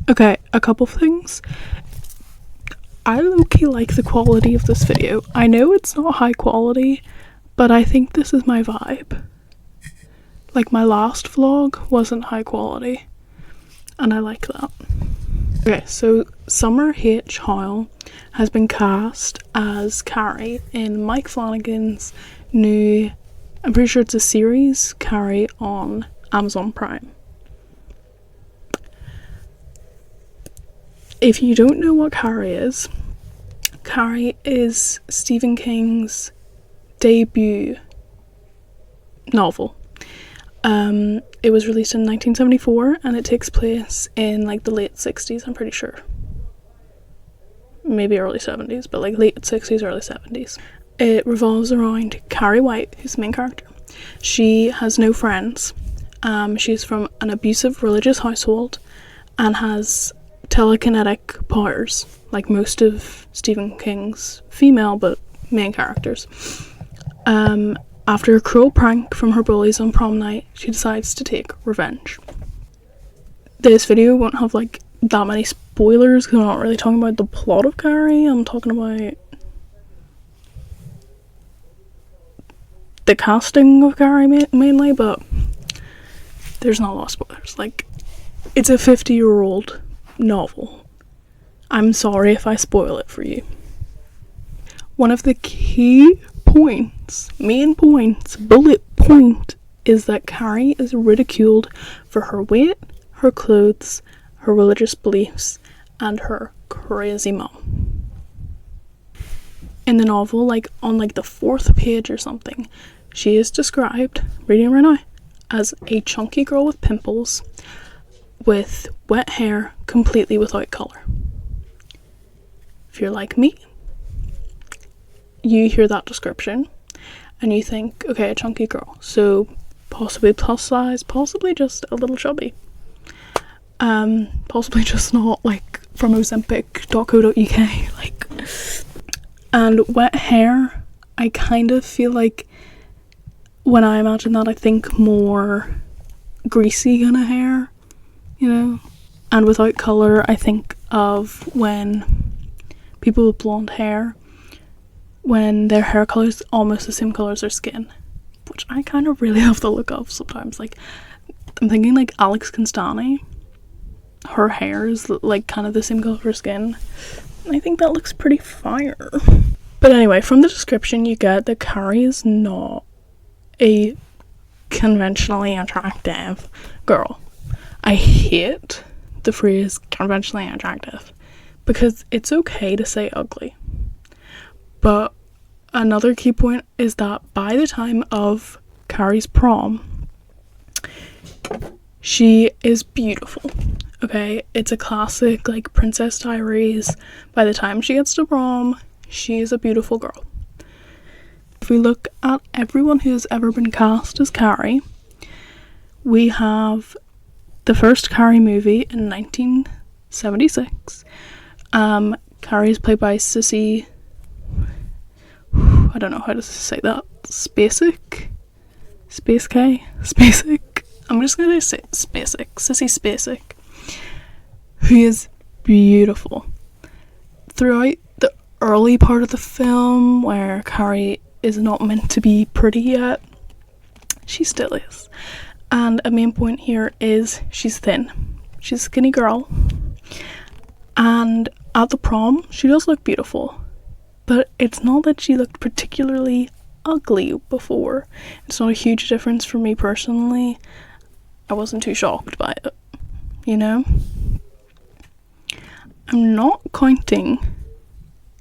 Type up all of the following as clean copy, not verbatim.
Okay, a couple things. I low-key like the quality of this video. I know it's not high quality, but I think this is my vibe. Like, my last vlog wasn't high quality, and I like that. Okay, so Summer H. Howell has been cast as Carrie in Mike Flanagan's new, I'm pretty sure it's a series, Carrie, on Amazon Prime. If you don't know what Carrie is Stephen King's debut novel. It was released in 1974 and it takes place in like the late 60s, I'm pretty sure. Maybe early 70s, but like late 60s, early 70s. It revolves around Carrie White, who's the main character. She has no friends. She's from an abusive religious household and has telekinetic powers, like most of Stephen King's female but main characters. After a cruel prank from her bullies on prom night, she decides to take revenge. This video won't have like that many spoilers because I'm not really talking about the plot of Carrie. I'm talking about the casting of Carrie mainly, but there's not a lot of spoilers. Like, it's a 50-year-old novel. I'm sorry if I spoil it for you. One of the key main points, bullet point, is that Carrie is ridiculed for her weight, her clothes, her religious beliefs, and her crazy mom. In the novel, like on like the 4th page or something, she is described, reading right now, as a chunky girl with pimples, with wet hair, completely without colour. If you're like me, you hear that description and you think, okay, a chunky girl, so possibly plus size, possibly just a little chubby, possibly just not like from ozempic.co.uk, like. And wet hair, I kind of feel like when I imagine that, I think more greasy kind of hair, you know. And without colour, I think of when people with blonde hair, when their hair colour is almost the same colour as their skin, which I kind of really have the look of sometimes. Like, I'm thinking like Alex Constani, her hair is like kind of the same colour as her skin. I think that looks pretty fire. But anyway, from the description you get that Carrie is not a conventionally attractive girl. I hate the phrase conventionally attractive because it's okay to say ugly. But another key point is that by the time of Carrie's prom, she is beautiful. Okay, it's a classic like Princess Diaries. By the time she gets to prom, she is a beautiful girl. If we look at everyone who has ever been cast as Carrie, we have the first Carrie movie in 1976. Carrie is played by Sissy, I don't know how to say that, Spacek? I'm just gonna say Spacek, Sissy Spacek, who is beautiful. Throughout the early part of the film, where Carrie is not meant to be pretty yet, she still is. And a main point here is she's thin. She's a skinny girl. And at the prom, she does look beautiful. But it's not that she looked particularly ugly before. It's not a huge difference for me personally. I wasn't too shocked by it, you know? I'm not counting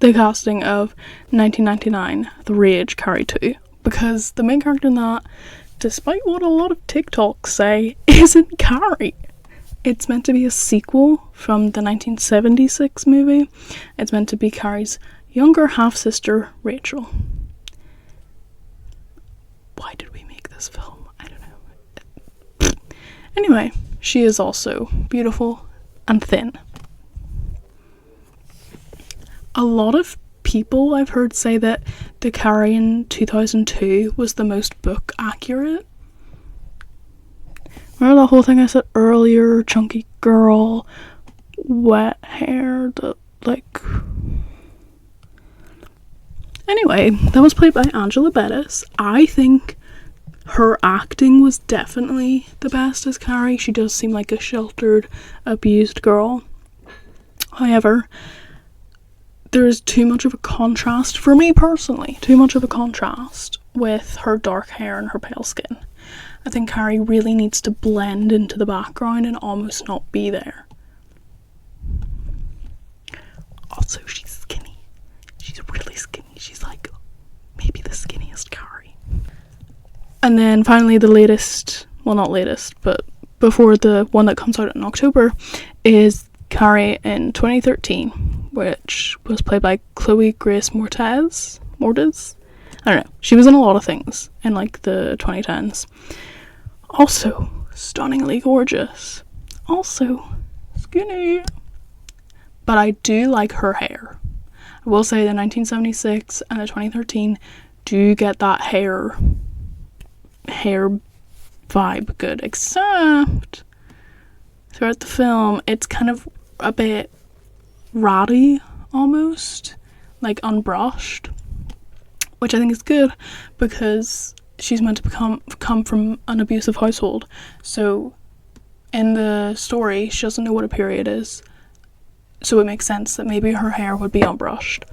the casting of 1999, The Rage, Carrie 2, because the main character in that, despite what a lot of TikToks say, isn't Carrie. It's meant to be a sequel from the 1976 movie. It's meant to be Carrie's younger half-sister, Rachel. Why did we make this film? I don't know. Anyway, she is also beautiful and thin. A lot of people I've heard say that the Carrie in 2002 was the most book accurate. Remember the whole thing I said earlier, chunky girl, wet hair that, like... Anyway, that was played by Angela Bettis. I think her acting was definitely the best as Carrie. She does seem like a sheltered, abused girl. However, there is too much of a contrast, for me personally, too much of a contrast with her dark hair and her pale skin. I think Carrie really needs to blend into the background and almost not be there. Also, she's skinny. She's really skinny. She's like maybe the skinniest Carrie. And then finally the latest, well not latest, but before the one that comes out in October, is Carrie in 2013, which was played by Chloe Grace Moretz. I don't know. She was in a lot of things in like the 2010s. Also stunningly gorgeous. Also skinny. But I do like her hair. I will say the 1976 and the 2013 do get that hair vibe good, except throughout the film it's kind of a bit ratty almost, like unbrushed, which I think is good because she's meant to come from an abusive household. So in the story she doesn't know what a period is, so it makes sense that maybe her hair would be unbrushed.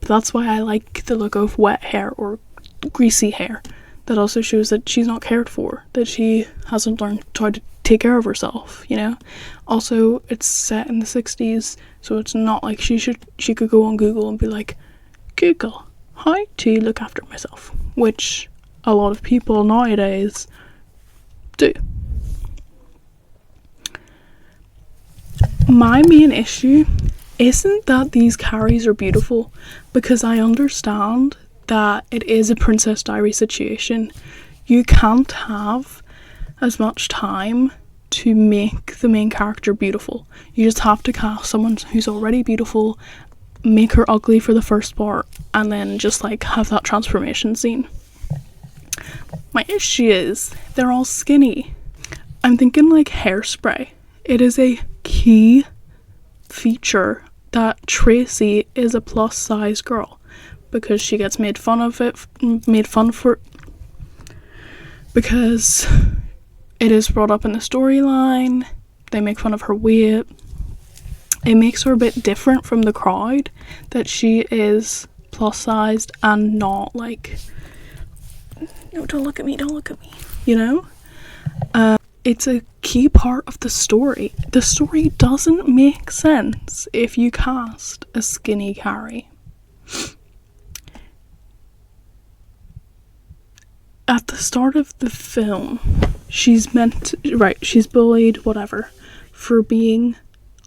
But that's why I like the look of wet hair or greasy hair. That also shows that she's not cared for, that she hasn't learned how to take care of herself, you know? Also, it's set in the 60s, so it's not like she could go on Google and be like, Google, how to look after myself, which a lot of people nowadays do. My main issue isn't that these Carries are beautiful, because I understand that it is a Princess Diary situation. You can't have as much time to make the main character beautiful. You just have to cast someone who's already beautiful, make her ugly for the first part, and then just like have that transformation scene. My issue is they're all skinny. I'm thinking like Hairspray. It is a key feature that Tracy is a plus size girl, because she gets made fun for because it is brought up in the storyline. They make fun of her weight. It makes her a bit different from the crowd that she is plus sized and not like, no, don't look at me, you know? It's a key part of the story. The story doesn't make sense if you cast a skinny Carrie. At the start of the film, she's bullied, whatever, for being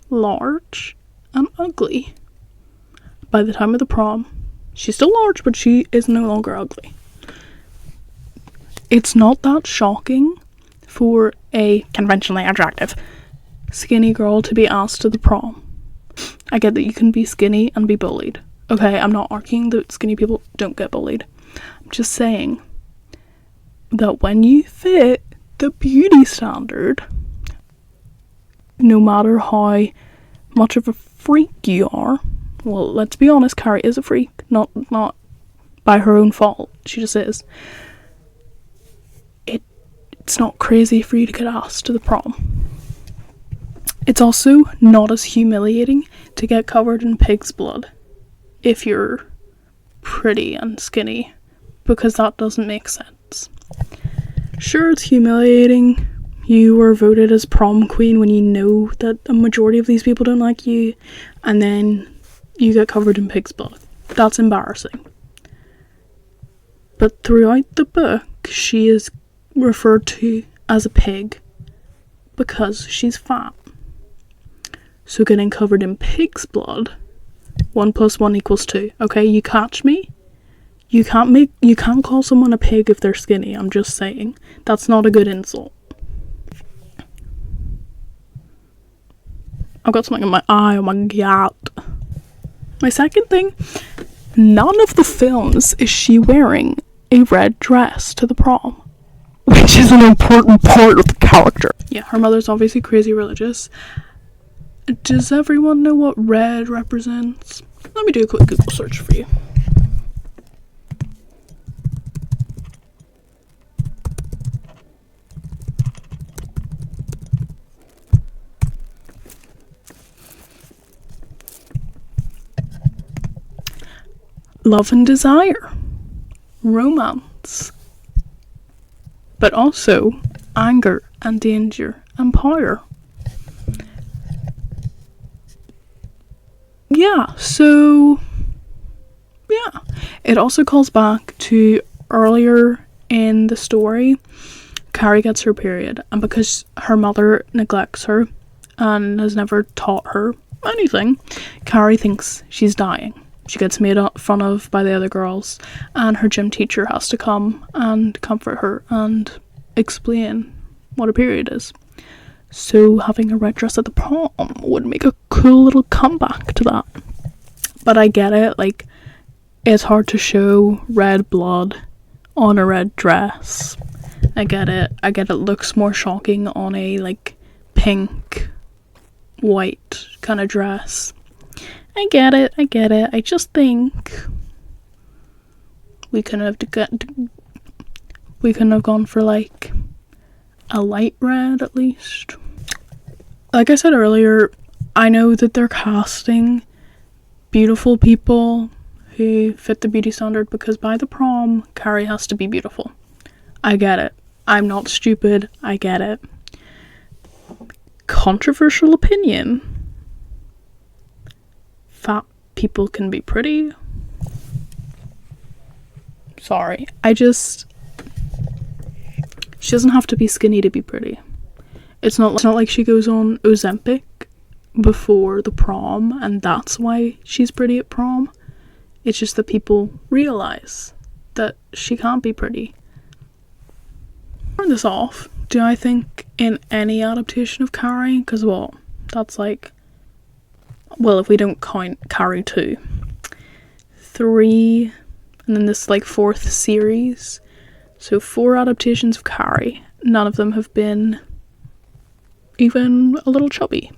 large and ugly. By the time of the prom, she's still large, but she is no longer ugly. It's not that shocking for a conventionally attractive skinny girl to be asked to the prom. I get that you can be skinny and be bullied. Okay, I'm not arguing that skinny people don't get bullied. I'm just saying that when you fit the beauty standard, no matter how much of a freak you are, well, let's be honest, Carrie is a freak, not by her own fault, she just is. It's not crazy for you to get asked to the prom. It's also not as humiliating to get covered in pig's blood if you're pretty and skinny, because that doesn't make sense. Sure, it's humiliating. You were voted as prom queen when you know that a majority of these people don't like you, and then you get covered in pig's blood. That's embarrassing. But throughout the book, she is referred to as a pig because she's fat. So getting covered in pig's blood, 1 + 1 = 2. Okay, you catch me? You can't call someone a pig if they're skinny. I'm just saying. That's not a good insult. I've got something in my eye. Oh my god. My second thing, none of the films is she wearing a red dress to the prom, which is an important part of the character. Yeah, her mother's obviously crazy religious. Does everyone know what red represents? Let me do a quick Google search for you. Love and desire, romance, but also anger and danger and power. Yeah, so yeah, it also calls back to earlier in the story. Carrie gets her period, and because her mother neglects her and has never taught her anything, Carrie thinks she's dying. She gets made fun of by the other girls, and her gym teacher has to come and comfort her and explain what a period is. So having a red dress at the prom would make a cool little comeback to that. But I get it, like, it's hard to show red blood on a red dress. I get it looks more shocking on a, like, pink, white kind of dress. I get it. I just think we couldn't have gone for, like, a light red at least. Like I said earlier, I know that they're casting beautiful people who fit the beauty standard because by the prom, Carrie has to be beautiful. I get it. I'm not stupid. I get it. Controversial opinion. Fat people can be pretty. Sorry. She doesn't have to be skinny to be pretty. It's not like she goes on Ozempic before the prom and that's why she's pretty at prom. It's just that people realize that she can't be pretty. Turn this off. Do I think in any adaptation of Carrie? Because, well, that's like... Well, if we don't count Carrie 2. 3, and then this, like, 4th series. So 4 adaptations of Carrie. None of them have been even a little chubby.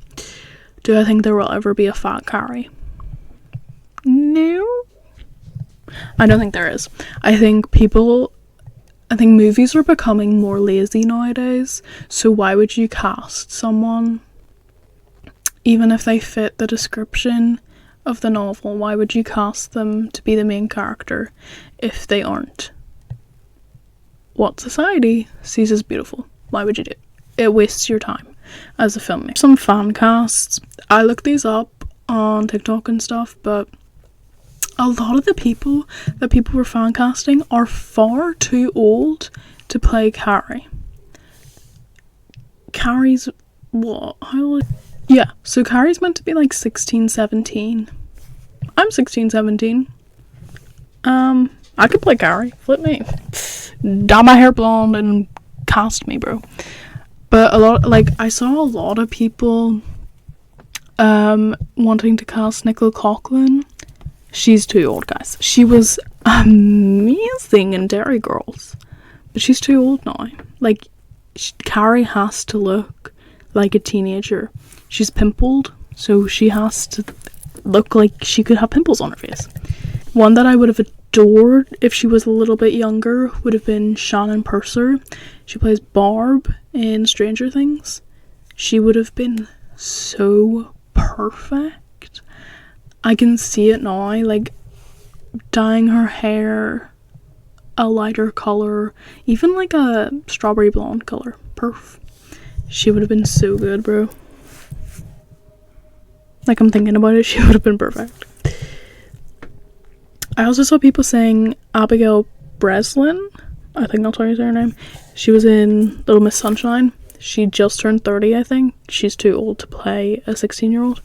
Do I think there will ever be a fat Carrie? No. I don't think there is. I think movies are becoming more lazy nowadays. So why would you cast someone, even if they fit the description of the novel, why would you cast them to be the main character if they aren't what society sees as beautiful? Why would you do it? It wastes your time as a filmmaker. Some fan casts, I looked these up on TikTok and stuff, but a lot of the people that people were fan casting are far too old to play Carrie. Carrie's what? How old? Yeah, so Carrie's meant to be like 16, 17. I'm 16, 17. I could play Carrie. Flip me. Dye my hair blonde and cast me, bro. But I saw a lot of people wanting to cast Nicola Coughlan. She's too old, guys. She was amazing in Derry Girls, but she's too old now. Like, Carrie has to look like a teenager. She's pimpled, so she has to look like she could have pimples on her face. One that I would have adored if she was a little bit younger would have been Shannon Purser. She plays Barb in Stranger Things. She would have been so perfect. I can see it now, like dyeing her hair a lighter color, even like a strawberry blonde color. Perf. She would have been so good, bro. Like, I'm thinking about it, she would have been perfect. I also saw people saying Abigail Breslin, I think that's how you say her name. She was in Little Miss Sunshine. She just turned 30, I think. She's too old to play a 16-year-old.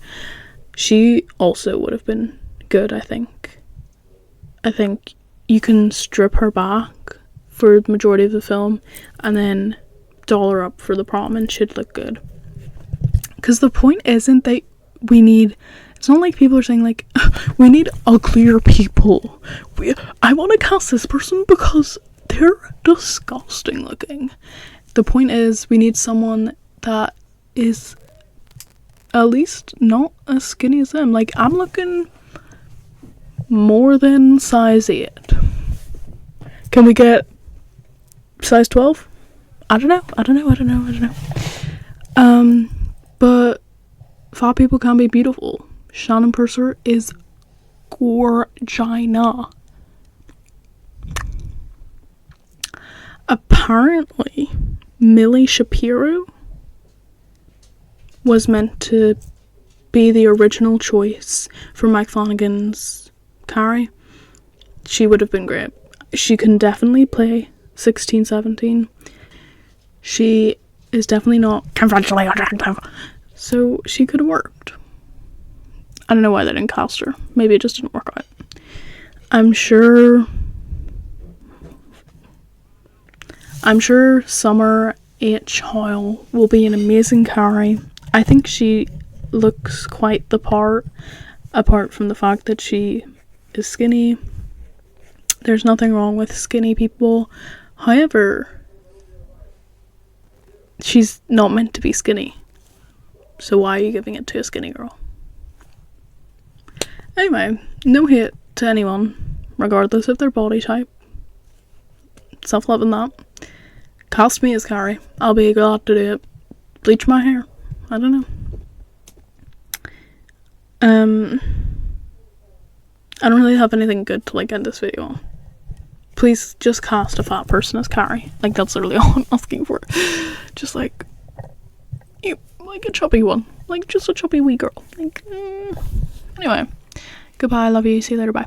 She also would have been good, I think. I think you can strip her back for the majority of the film and then doll her up for the prom and she'd look good. Because the point isn't that we need... It's not like people are saying, like, we need uglier people. I want to cast this person because they're disgusting looking. The point is, we need someone that is at least not as skinny as them. Like, I'm looking more than size 8. Can we get size 12? I don't know. But fat people can be beautiful. Shannon Purser is gorgina. Apparently, Millie Shapiro was meant to be the original choice for Mike Flanagan's Carrie. She would have been great. She can definitely play 16, 17. She is definitely not conventionally attractive, so she could have worked. I don't know why they didn't cast her. Maybe it just didn't work out. I'm sure Summer H. Hoyle will be an amazing Carrie. I think she looks quite the part, apart from the fact that she is skinny. There's nothing wrong with skinny people. However, she's not meant to be skinny. So why are you giving it to a skinny girl? Anyway, no hate to anyone, regardless of their body type. Self-love in that. Cast me as Carrie. I'll be glad to do it. Bleach my hair. I don't know. I don't really have anything good to like end this video on. Please just cast a fat person as Carrie. Like, that's literally all I'm asking for. Just like a chubby one. Like, just a chubby wee girl. Like, anyway. Goodbye, I love you, see you later, bye.